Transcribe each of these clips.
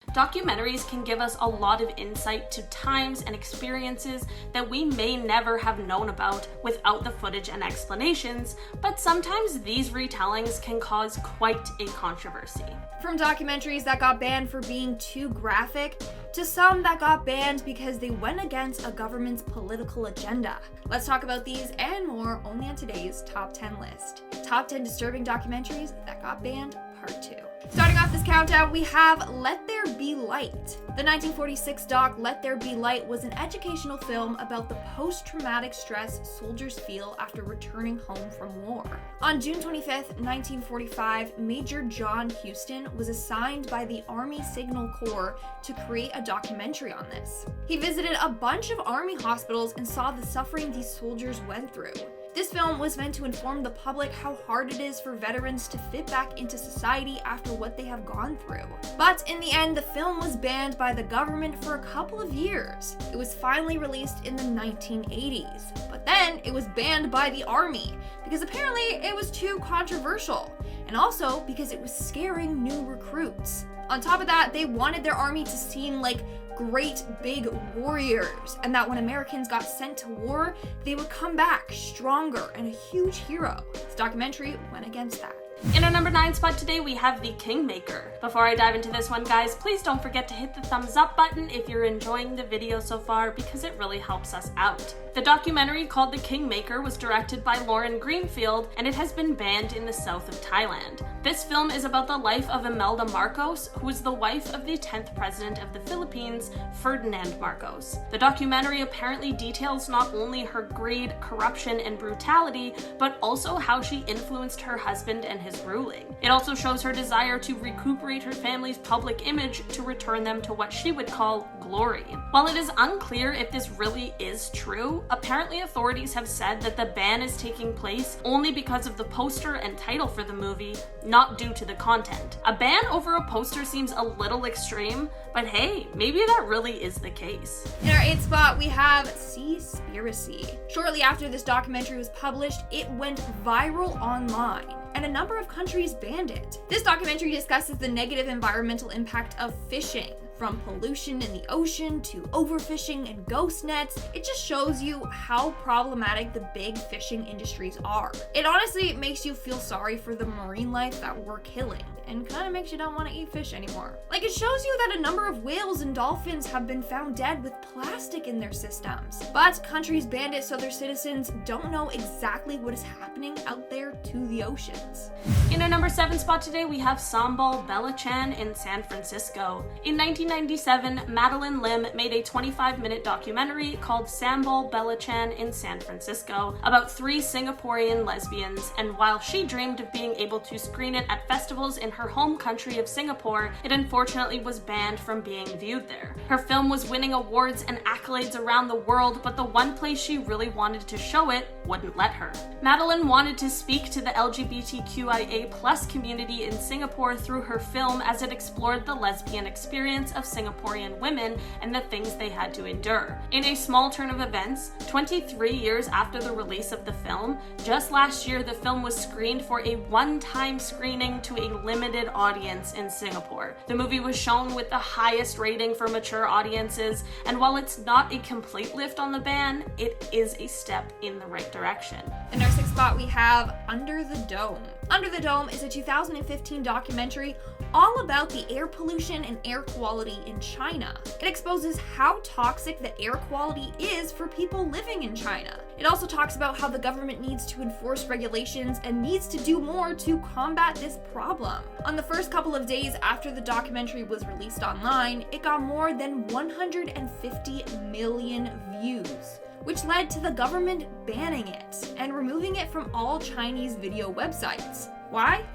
Documentaries can give us a lot of insight to times and experiences that we may never have known about without the footage and explanations, but sometimes these retellings can cause quite a controversy. From documentaries that got banned for being too graphic, to some that got banned because they went against a government's political agenda. Let's talk about these and more only on today's Top 10 list. Top 10 disturbing documentaries that got banned, Part 2. Starting off this countdown, we have Let There Be Light. The 1946 doc Let There Be Light was an educational film about the post-traumatic stress soldiers feel after returning home from war. On June 25th, 1945, Major John Houston was assigned by the Army Signal Corps to create a documentary on this. He visited a bunch of Army hospitals and saw the suffering these soldiers went through. This film was meant to inform the public how hard it is for veterans to fit back into society after what they have gone through. But in the end, the film was banned by the government for a couple of years. It was finally released in the 1980s, but then it was banned by the army because apparently it was too controversial, and also because it was scaring new recruits. On top of that, they wanted their army to seem like great big warriors, and that when Americans got sent to war, they would come back stronger and a huge hero. This documentary went against that. In our number 9 spot today, we have the Kingmaker. Before I dive into this one, guys, please don't forget to hit the thumbs up button if you're enjoying the video so far, because it really helps us out. The documentary called The Kingmaker was directed by Lauren Greenfield, and it has been banned in the south of Thailand. This film is about the life of Imelda Marcos, who was the wife of the 10th president of the Philippines, Ferdinand Marcos. The documentary apparently details not only her greed, corruption, and brutality, but also how she influenced her husband and his ruling. It also shows her desire to recuperate her family's public image to return them to what she would call glory. While it is unclear if this really is true, apparently authorities have said that the ban is taking place only because of the poster and title for the movie, not due to the content. A ban over a poster seems a little extreme, but hey, maybe that really is the case. In our 8th spot, we have Seaspiracy. Shortly after this documentary was published, it went viral online, and a number of countries banned it. This documentary discusses the negative environmental impact of fishing. From pollution in the ocean to overfishing and ghost nets, it just shows you how problematic the big fishing industries are. It honestly makes you feel sorry for the marine life that we're killing, and kind of makes you not want to eat fish anymore. Like, it shows you that a number of whales and dolphins have been found dead with plastic in their systems. But countries banned it so their citizens don't know exactly what is happening out there to the oceans. In our number 7 spot today, we have Sambal, Belacan in San Francisco. In 1997, Madeline Lim made a 25-minute documentary called Sambal, Belacan in San Francisco about 3 Singaporean lesbians, and while she dreamed of being able to screen it at festivals in her home country of Singapore, it unfortunately was banned from being viewed there. Her film was winning awards and accolades around the world, but the one place she really wanted to show it wouldn't let her. Madeline wanted to speak to the LGBTQIA+ community in Singapore through her film, as it explored the lesbian experience of Singaporean women and the things they had to endure. In a small turn of events, 23 years after the release of the film, just last year the film was screened for a one-time screening to a limited audience in Singapore. The movie was shown with the highest rating for mature audiences, and while it's not a complete lift on the ban, it is a step in the right direction. In our 6th spot, we have Under the Dome. Under the Dome is a 2015 documentary all about the air pollution and air quality in China. It exposes how toxic the air quality is for people living in China. It also talks about how the government needs to enforce regulations and needs to do more to combat this problem. On the first couple of days after the documentary was released online, it got more than 150 million views, which led to the government banning it and removing it from all Chinese video websites. Why?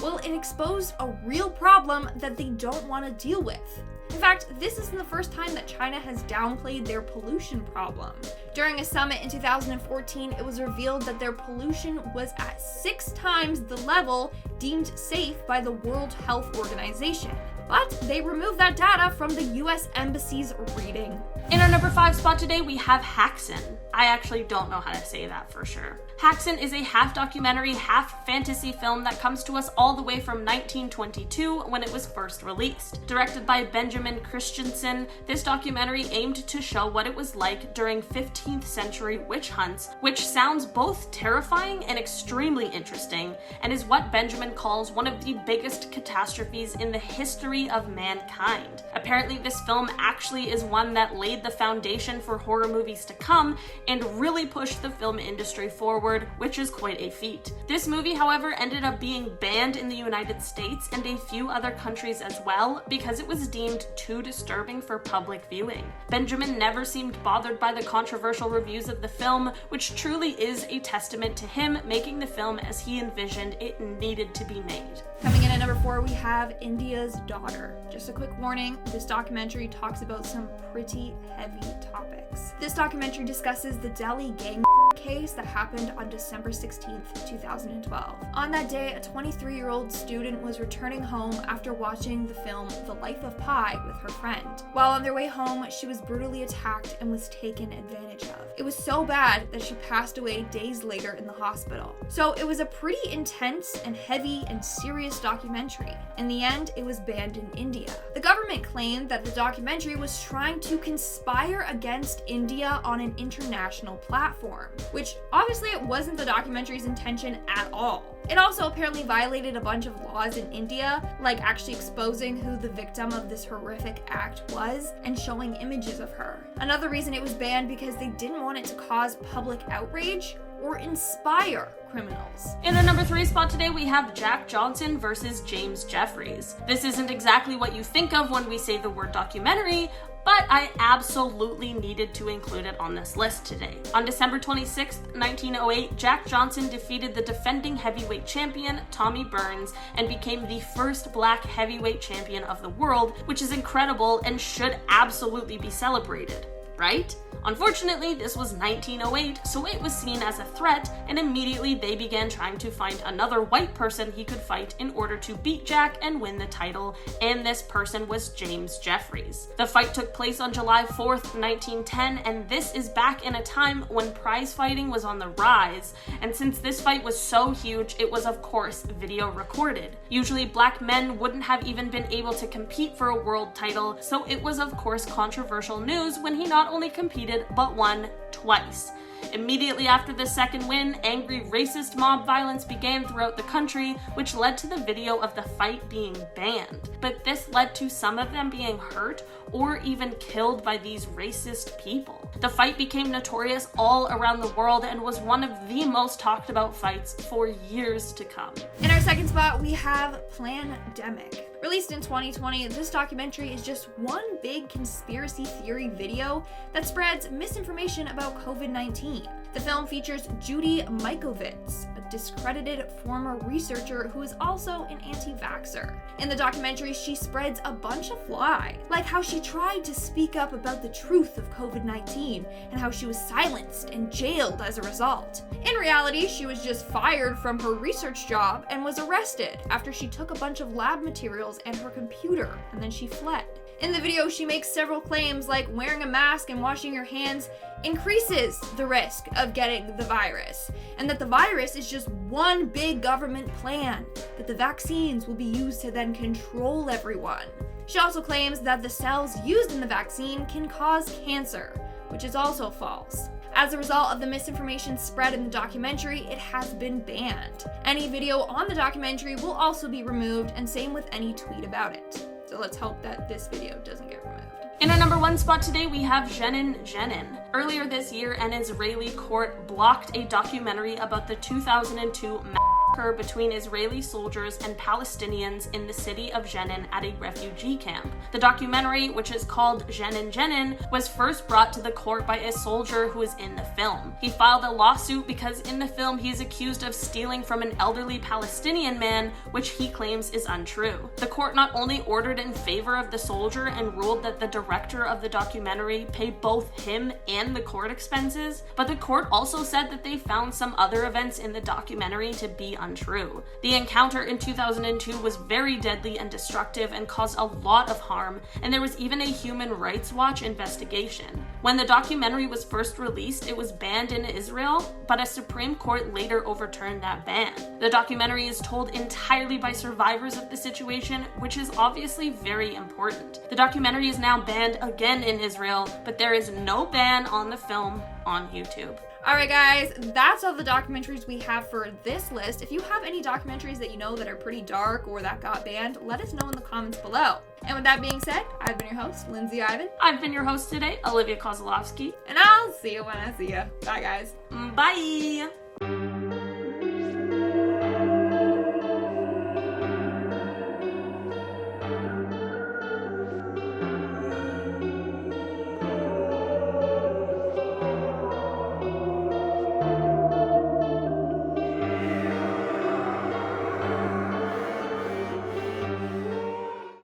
Well, it exposed a real problem that they don't want to deal with. In fact, this isn't the first time that China has downplayed their pollution problem. During a summit in 2014, it was revealed that their pollution was at 6 times the level deemed safe by the World Health Organization. but they removed that data from the US Embassy's reading. In our number 5 spot today, we have Häxan. I actually don't know how to say that for sure. Häxan is a half documentary, half fantasy film that comes to us all the way from 1922 when it was first released. Directed by Benjamin Christensen, this documentary aimed to show what it was like during 15th century witch hunts, which sounds both terrifying and extremely interesting, and is what Benjamin calls one of the biggest catastrophes in the history of mankind. Apparently, this film actually is one that laid the foundation for horror movies to come and really pushed the film industry forward, which is quite a feat. This movie, however, ended up being banned in the United States and a few other countries as well because it was deemed too disturbing for public viewing. Benjamin never seemed bothered by the controversial reviews of the film, which truly is a testament to him making the film as he envisioned it needed to be made. Coming in at number 4, we have India's Daughter. Just a quick warning, this documentary talks about some pretty heavy topics. This documentary discusses the Delhi gang case that happened on December 16th, 2012. On that day, a 23-year-old student was returning home after watching the film The Life of Pi with her friend. While on their way home, she was brutally attacked and was taken advantage of. It was so bad that she passed away days later in the hospital. So it was a pretty intense and heavy and serious documentary. In the end, it was banned in India. The government claimed that the documentary was trying to conspire against India on an international platform, which obviously it wasn't the documentary's intention at all. It also apparently violated a bunch of laws in India, like actually exposing who the victim of this horrific act was and showing images of her. Another reason it was banned because they didn't want it to cause public outrage or inspire criminals. In our number 3 spot today, we have Jack Johnson versus James Jeffries. This isn't exactly what you think of when we say the word documentary, but I absolutely needed to include it on this list today. On December 26, 1908, Jack Johnson defeated the defending heavyweight champion, Tommy Burns, and became the first black heavyweight champion of the world, which is incredible and should absolutely be celebrated, right? Unfortunately, this was 1908, so it was seen as a threat, and immediately they began trying to find another white person he could fight in order to beat Jack and win the title, and this person was James Jeffries. The fight took place on July 4th, 1910, and this is back in a time when prize fighting was on the rise, and since this fight was so huge, it was of course video recorded. Usually black men wouldn't have even been able to compete for a world title, so it was of course controversial news when he not only competed but won twice. Immediately after the second win, angry racist mob violence began throughout the country, which led to the video of the fight being banned. But this led to some of them being hurt or even killed by these racist people. The fight became notorious all around the world and was one of the most talked about fights for years to come. In our second spot, we have Plandemic. Released in 2020, this documentary is just one big conspiracy theory video that spreads misinformation about COVID-19. The film features Judy Mikovits, a discredited former researcher who is also an anti-vaxxer. In the documentary, she spreads a bunch of lies, like how she tried to speak up about the truth of COVID-19 and how she was silenced and jailed as a result. In reality, she was just fired from her research job and was arrested after she took a bunch of lab materials and her computer, and then she fled. In the video, she makes several claims like wearing a mask and washing your hands increases the risk of getting the virus, and that the virus is just one big government plan, that the vaccines will be used to then control everyone. She also claims that the cells used in the vaccine can cause cancer, which is also false. As a result of the misinformation spread in the documentary, it has been banned. Any video on the documentary will also be removed, and same with any tweet about it. So let's hope that this video doesn't get removed. In our number 1 spot today, we have Jenin. Earlier this year, an Israeli court blocked a documentary about the 2002 massacre between Israeli soldiers and Palestinians in the city of Jenin at a refugee camp. The documentary, which is called Jenin, was first brought to the court by a soldier who is in the film. He filed a lawsuit because in the film he is accused of stealing from an elderly Palestinian man, which he claims is untrue. The court not only ordered in favor of the soldier and ruled that the director of the documentary pay both him and the court expenses, but the court also said that they found some other events in the documentary to be untrue. The encounter in 2002 was very deadly and destructive and caused a lot of harm, and there was even a Human Rights Watch investigation. When the documentary was first released, it was banned in Israel, but a Supreme Court later overturned that ban. The documentary is told entirely by survivors of the situation, which is obviously very important. The documentary is now banned again in Israel, but there is no ban on the film on YouTube. Alright guys, that's all the documentaries we have for this list. If you have any documentaries that you know that are pretty dark or that got banned, let us know in the comments below. And with that being said, I've been your host, Lindsay Ivan. I've been your host today, Olivia Kozlowski. And I'll see you when I see you. Bye guys. Bye!